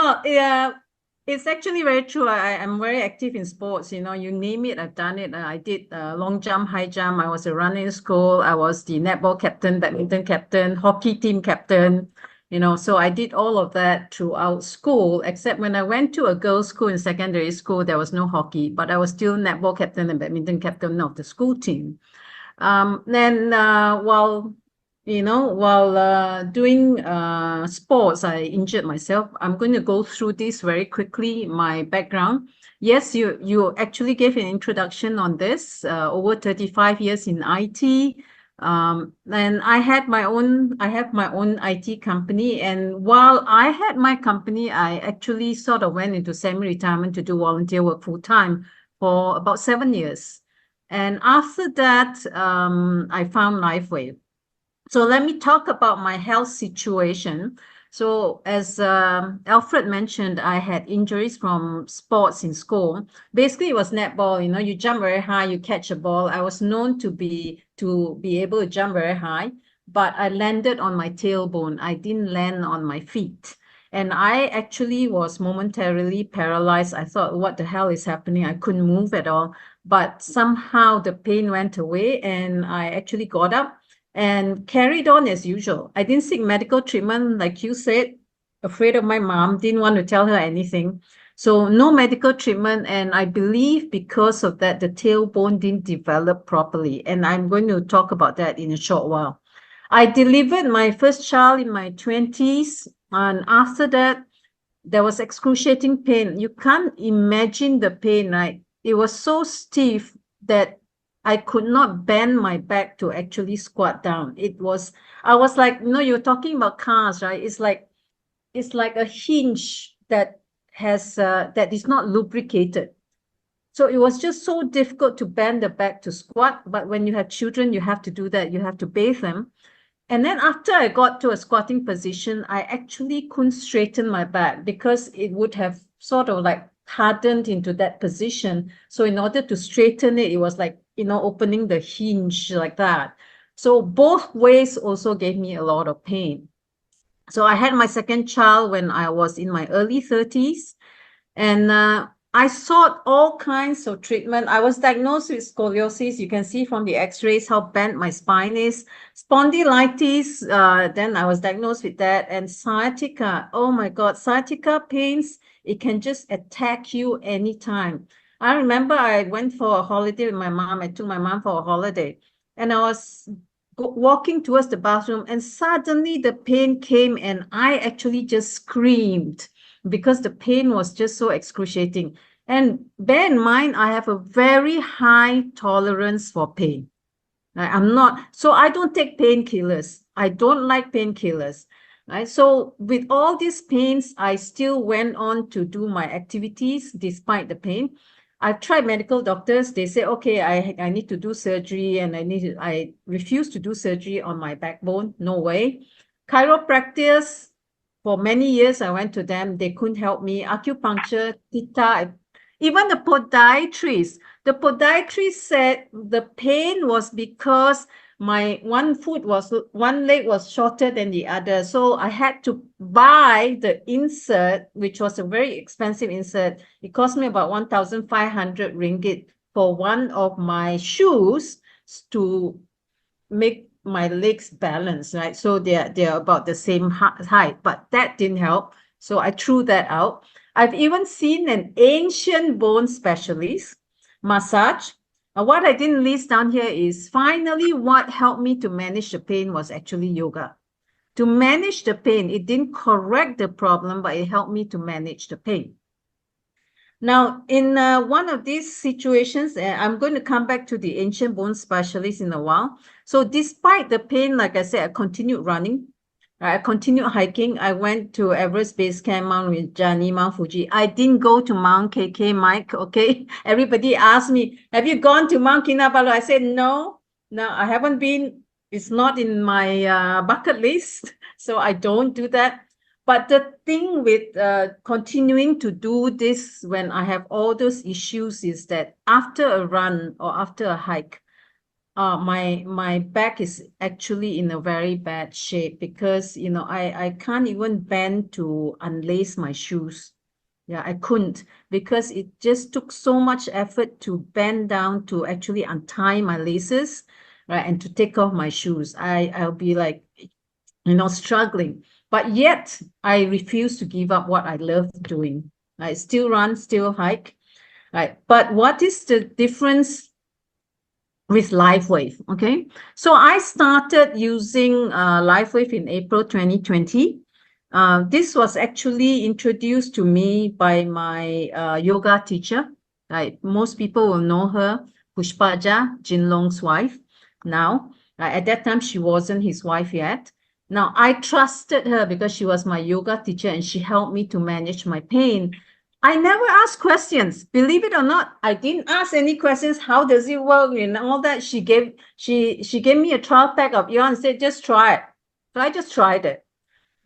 Well, yeah, it's actually very true. I'm very active in sports. You name it, I've done it. I did long jump, high jump. I was a runner in school. I was the netball captain, badminton captain, hockey team captain. So I did all of that throughout school, except when I went to a girls' school in secondary school, there was no hockey, but I was still netball captain and badminton captain of the school team. Then while doing sports, I injured myself. I'm going to go through this very quickly, my background. Yes, you actually gave an introduction on this, over 35 years in IT. And I have my own IT company. And while I had my company, I actually sort of went into semi-retirement to do volunteer work full time for about 7 years. And after that, I found LifeWave. So let me talk about my health situation. So as Alfred mentioned, I had injuries from sports in school. Basically, it was netball. You jump very high, you catch a ball. I was known to be able to jump very high, but I landed on my tailbone. I didn't land on my feet. And I actually was momentarily paralyzed. I thought, what the hell is happening? I couldn't move at all. But somehow the pain went away and I actually got up and carried on as usual. I didn't seek medical treatment, like you said, afraid of my mom, didn't want to tell her anything. So no medical treatment. And I believe because of that, the tailbone didn't develop properly. And I'm going to talk about that in a short while. I delivered my first child in my 20s. And after that, there was excruciating pain. You can't imagine the pain, right? It was so stiff that I could not bend my back to actually squat down. I was like, you're talking about cars, right? It's like a hinge that is not lubricated. So it was just so difficult to bend the back to squat. But when you have children, you have to do that. You have to bathe them. And then after I got to a squatting position, I actually couldn't straighten my back because it would have sort of like hardened into that position. So in order to straighten it, it was like, opening the hinge like that. So both ways also gave me a lot of pain. So I had my second child when I was in my early 30s. And I sought all kinds of treatment. I was diagnosed with scoliosis. You can see from the x-rays how bent my spine is. Spondylitis, then I was diagnosed with that. And sciatica, oh my God, sciatica pains, it can just attack you anytime. I remember I went for a holiday with my mom. I took my mom for a holiday. And I was walking towards the bathroom and suddenly the pain came and I actually just screamed because the pain was just so excruciating. And bear in mind, I have a very high tolerance for pain. So I don't take painkillers. I don't like painkillers. Right? So with all these pains, I still went on to do my activities despite the pain. I've tried medical doctors. They say, okay, I need to do surgery and I refuse to do surgery on my backbone. No way. Chiropractors, for many years, I went to them. They couldn't help me. Acupuncture, theta, even the podiatrist. The podiatrist said the pain was because my one leg was shorter than the other. So I had to buy the insert, which was a very expensive insert. It cost me about 1,500 ringgit for one of my shoes to make my legs balance, right? So they're about the same height, but that didn't help. So I threw that out. I've even seen an ancient bone specialist massage. What I didn't list down here is finally what helped me to manage the pain was actually yoga. To manage the pain, it didn't correct the problem, but it helped me to manage the pain. Now, in one of these situations, I'm going to come back to the ancient bone specialist in a while. So despite the pain, like I said, I continued running. I continued hiking. I went to Everest Base Camp, Mount Rinjani, Mount Fuji. I didn't go to Mount KK, Mike, okay? Everybody asked me, have you gone to Mount Kinabalu? I said, no, I haven't been. It's not in my bucket list, so I don't do that. But the thing with continuing to do this when I have all those issues is that after a run or after a hike, My back is actually in a very bad shape because, you know, I can't even bend to unlace my shoes. Yeah, I couldn't because it just took so much effort to bend down to actually untie my laces, right, and to take off my shoes. I'll be like, you know, struggling. But yet I refuse to give up what I love doing. I still run, still hike, right? But what is the difference with LifeWave? Okay, so I started using LifeWave in April 2020. This was actually introduced to me by my yoga teacher. Right? Most people will know her, Pushpaja, Jinlong's wife. Now, at that time, she wasn't his wife yet. Now, I trusted her because she was my yoga teacher and she helped me to manage my pain. I never asked questions. Believe it or not, I didn't ask any questions. How does it work and all that? She gave me a trial pack of yarn and said, just try it. So I just tried it.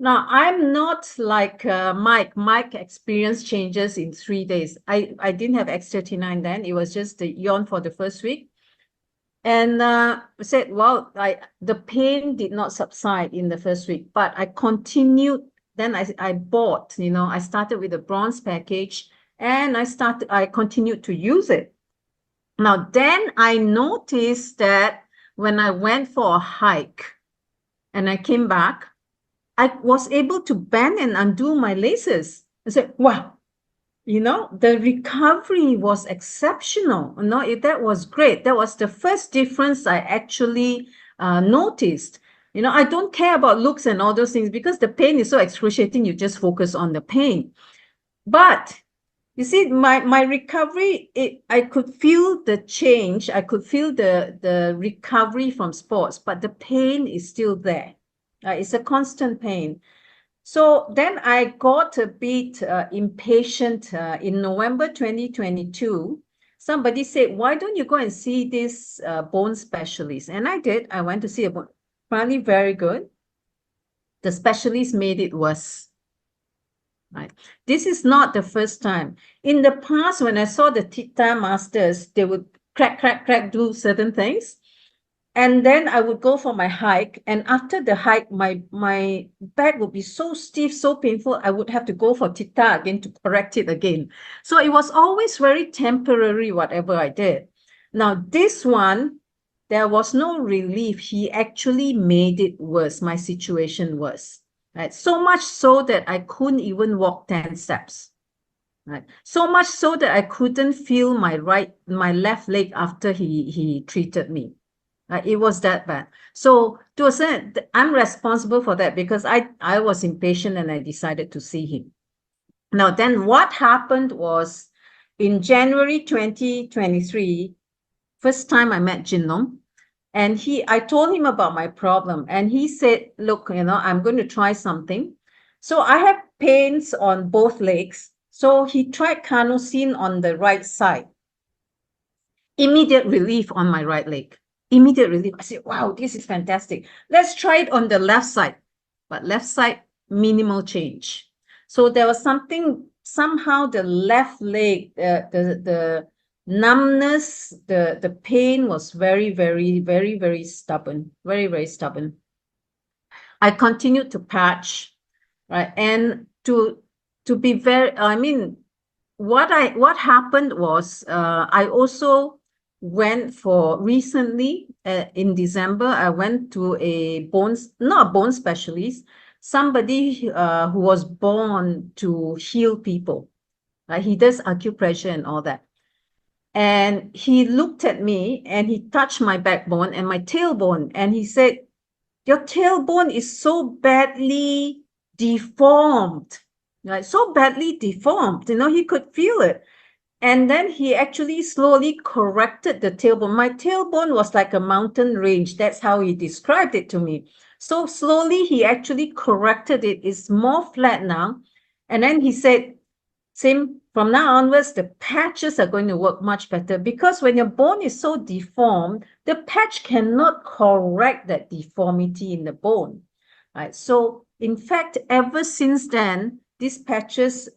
Now, I'm not like Mike. Mike experienced changes in 3 days. I didn't have X39 then. It was just the yawn for the first week. And said, well, the pain did not subside in the first week, but I continued. Then I bought, you know, I started with the bronze package and I continued to use it. Now, then I noticed that when I went for a hike and I came back, I was able to bend and undo my laces. I said, wow, you know, the recovery was exceptional. You know, that was great. That was the first difference I actually noticed. You know, I don't care about looks and all those things because the pain is so excruciating. You just focus on the pain. But you see, my recovery, I could feel the change. I could feel the recovery from sports, but the pain is still there. It's a constant pain. So then I got a bit impatient in November 2022. Somebody said, why don't you go and see this bone specialist? And I did. I went to see a bone. Apparently very good. The specialist made it worse. Right. This is not the first time. In the past, when I saw the Theta masters, they would crack, do certain things. And then I would go for my hike. And after the hike, my back would be so stiff, so painful, I would have to go for Theta again to correct it again. So it was always very temporary, whatever I did. Now, this one, there was no relief. He actually made it worse, my situation worse. Right? So much so that I couldn't even walk 10 steps. Right? So much so that I couldn't feel my left leg after he treated me. It was that bad. So to a certain, I'm responsible for that because I was impatient and I decided to see him. Now, then what happened was in January 2023, first time I met Jinlong, and I told him about my problem and he said, look, you know, I'm going to try something. So I have pains on both legs. So he tried carnosine on the right side. Immediate relief on my right leg. Immediate relief. I said, wow, this is fantastic. Let's try it on the left side. But left side, minimal change. So there was something, somehow the left leg, the numbness, the pain was very, very, very, very stubborn. Very, very stubborn. I continued to patch, right? And to be very, I mean, what happened was I also went for recently in December, I went to not a bone specialist, somebody who was born to heal people. He does acupressure and all that. And he looked at me and he touched my backbone and my tailbone. And he said, your tailbone is so badly deformed, right? So badly deformed, you know, he could feel it. And then he actually slowly corrected the tailbone. My tailbone was like a mountain range. That's how he described it to me. So slowly he actually corrected it. It's more flat now. And then he said, Sim, from now onwards, the patches are going to work much better because when your bone is so deformed, the patch cannot correct that deformity in the bone. Right? So in fact, ever since then, these patches,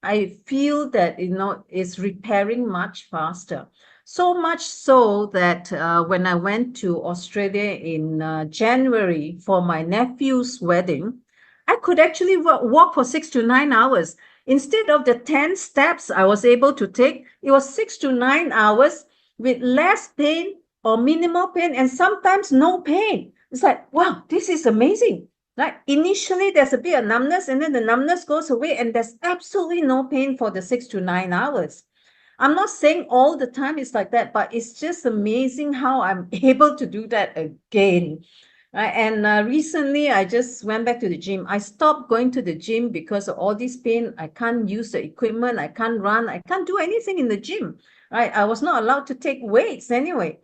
I feel that, you know, is repairing much faster. So much so that when I went to Australia in January for my nephew's wedding, I could actually walk for 6 to 9 hours. Instead of the 10 steps I was able to take, it was 6 to 9 hours with less pain or minimal pain and sometimes no pain. It's like, wow, this is amazing. Like initially there's a bit of numbness and then the numbness goes away and there's absolutely no pain for the 6 to 9 hours. I'm not saying all the time it's like that, but it's just amazing how I'm able to do that again. Right? And recently, I just went back to the gym. I stopped going to the gym because of all this pain. I can't use the equipment. I can't run. I can't do anything in the gym. Right? I was not allowed to take weights anyway.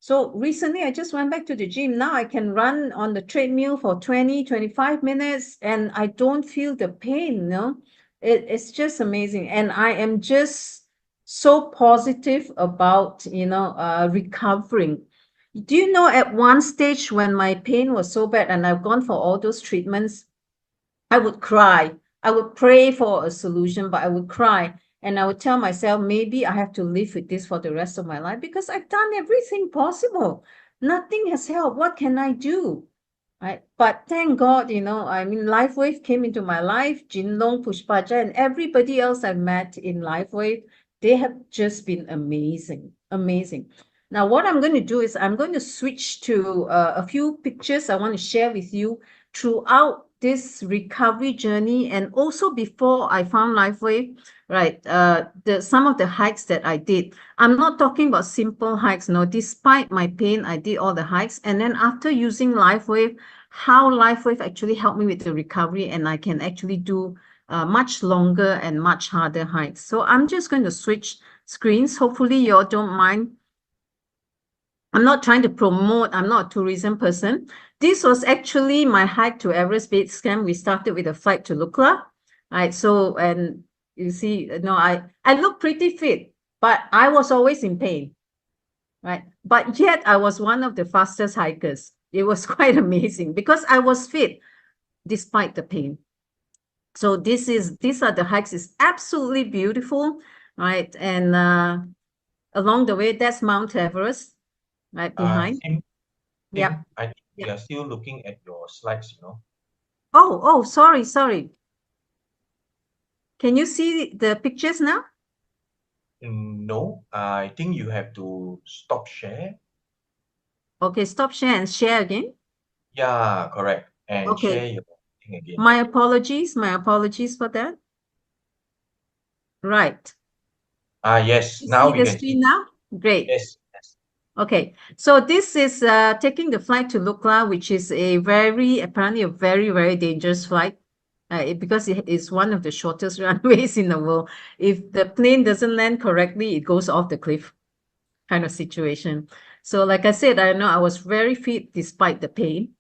So recently, I just went back to the gym. Now I can run on the treadmill for 20, 25 minutes, and I don't feel the pain. No, it's just amazing. And I am just so positive about, recovering. Do you know at one stage when my pain was so bad and I've gone for all those treatments, I would cry. I would pray for a solution, but I would cry. And I would tell myself, maybe I have to live with this for the rest of my life because I've done everything possible. Nothing has helped. What can I do? Right? But thank God, I mean, LifeWave came into my life, Jinlong, Pushpaja, and everybody else I met in LifeWave, they have just been amazing, amazing. Now, what I'm going to do is I'm going to switch to a few pictures I want to share with you throughout this recovery journey and also before I found LifeWave, right? Some of the hikes that I did. I'm not talking about simple hikes. No, despite my pain, I did all the hikes. And then after using LifeWave, how LifeWave actually helped me with the recovery, and I can actually do much longer and much harder hikes. So I'm just going to switch screens. Hopefully you all don't mind. I'm not trying to promote, I'm not a tourism person. This was actually my hike to Everest Base Camp. We started with a flight to Lukla. Right. So, and you see, I look pretty fit, but I was always in pain. Right. But yet I was one of the fastest hikers. It was quite amazing because I was fit despite the pain. So these are the hikes. It's absolutely beautiful. Right. And along the way, that's Mount Everest right behind. Tim, Yep. I think we are still looking at your slides. Oh, sorry. Can you see the pictures now? No, I think you have to stop share. Okay, stop share and share again. Yeah, correct. And share Okay, your thing again. my apologies for that. Right. Yes, You now see we the can see. screen now? Great. Yes, yes. Okay, so this is taking the flight to Lukla, which is apparently a very, very dangerous flight because it is one of the shortest runways in the world. If the plane doesn't land correctly, it goes off the cliff kind of situation. So like I said, I know I was very fit despite the pain,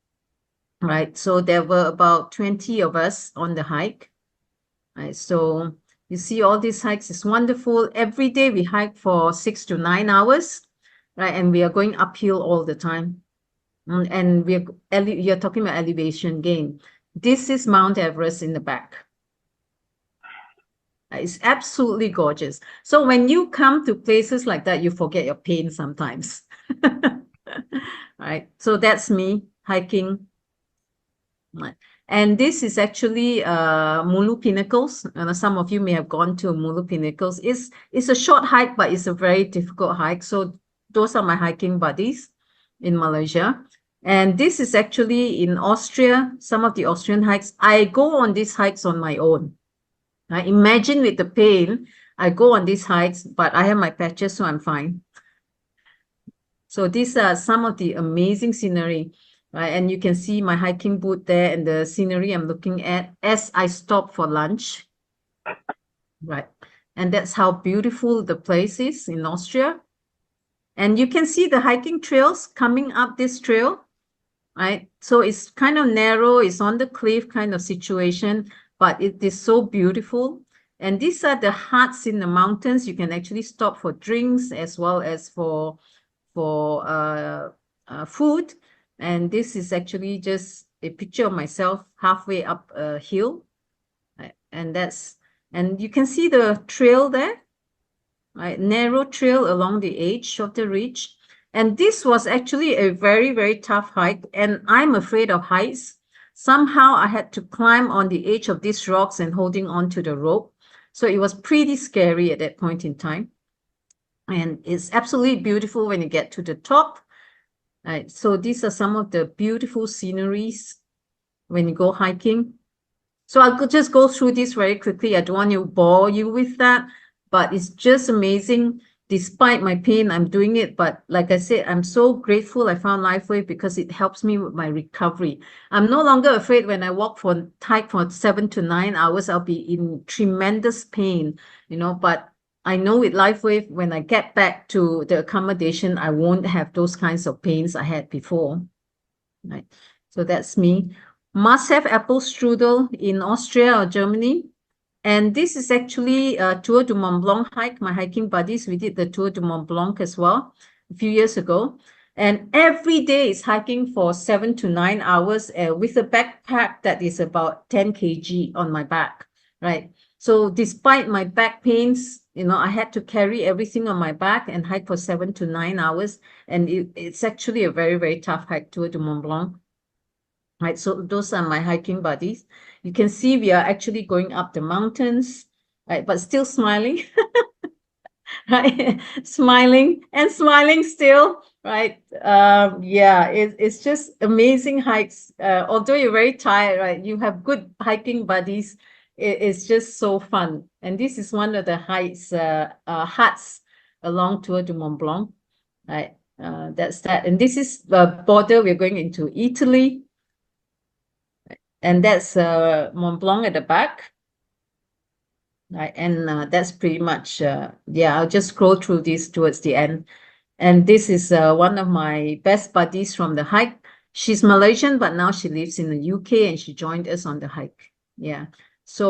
right? So there were about 20 of us on the hike, right? So you see all these hikes is wonderful. Every day we hike for 6 to 9 hours, right? And we are going uphill all the time. And you're talking about elevation gain. This is Mount Everest in the back. It's absolutely gorgeous. So when you come to places like that, you forget your pain sometimes. Right. So that's me hiking. Right. And this is actually Mulu Pinnacles. And some of you may have gone to Mulu Pinnacles. It's a short hike, but it's a very difficult hike. So those are my hiking buddies in Malaysia. And this is actually in Austria, some of the Austrian hikes. I go on these hikes on my own. I imagine with the pain, I go on these hikes, but I have my patches, so I'm fine. So these are some of the amazing scenery, right? And you can see my hiking boot there and the scenery I'm looking at as I stop for lunch, right? And that's how beautiful the place is in Austria. And you can see the hiking trails coming up this trail, right? So it's kind of narrow, it's on the cliff kind of situation, but it is so beautiful. And these are the huts in the mountains. You can actually stop for drinks as well as for food. And this is actually just a picture of myself halfway up a hill. And you can see the trail there. right? Narrow trail along the edge, shorter ridge. And this was actually a very, very tough hike. And I'm afraid of heights. Somehow I had to climb on the edge of these rocks and holding on to the rope. So it was pretty scary at that point in time. And it's absolutely beautiful when you get to the top. Right. So these are some of the beautiful sceneries when you go hiking. So I could just go through this very quickly. I don't want to bore you with that, but it's just amazing. Despite my pain, I'm doing it. But like I said, I'm so grateful I found LifeWave because it helps me with my recovery. I'm no longer afraid when I walk for hike for 7 to 9 hours, I'll be in tremendous pain, but I know with LifeWave, when I get back to the accommodation, I won't have those kinds of pains I had before. Right. So that's me. Must have apple strudel in Austria or Germany. And this is actually a Tour du Mont Blanc hike. My hiking buddies, we did the Tour du Mont Blanc as well a few years ago. And every day is hiking for 7 to 9 hours with a backpack that is about 10 kg on my back, right? So despite my back pains, I had to carry everything on my back and hike for 7 to 9 hours. And it's actually a very, very tough hike, Tour du Mont Blanc. Right, so those are my hiking buddies. You can see we are actually going up the mountains, right? But still smiling, right? Smiling and smiling still, right? Yeah, it's just amazing hikes. Although you're very tired, right? You have good hiking buddies. It's just so fun. And this is one of the heights, huts along Tour du Mont Blanc, right? That's that. And this is the border. We're going into Italy. And that's Mont Blanc at the back. Right, and that's pretty much, I'll just scroll through this towards the end. And this is one of my best buddies from the hike. She's Malaysian, but now she lives in the UK and she joined us on the hike. Yeah. So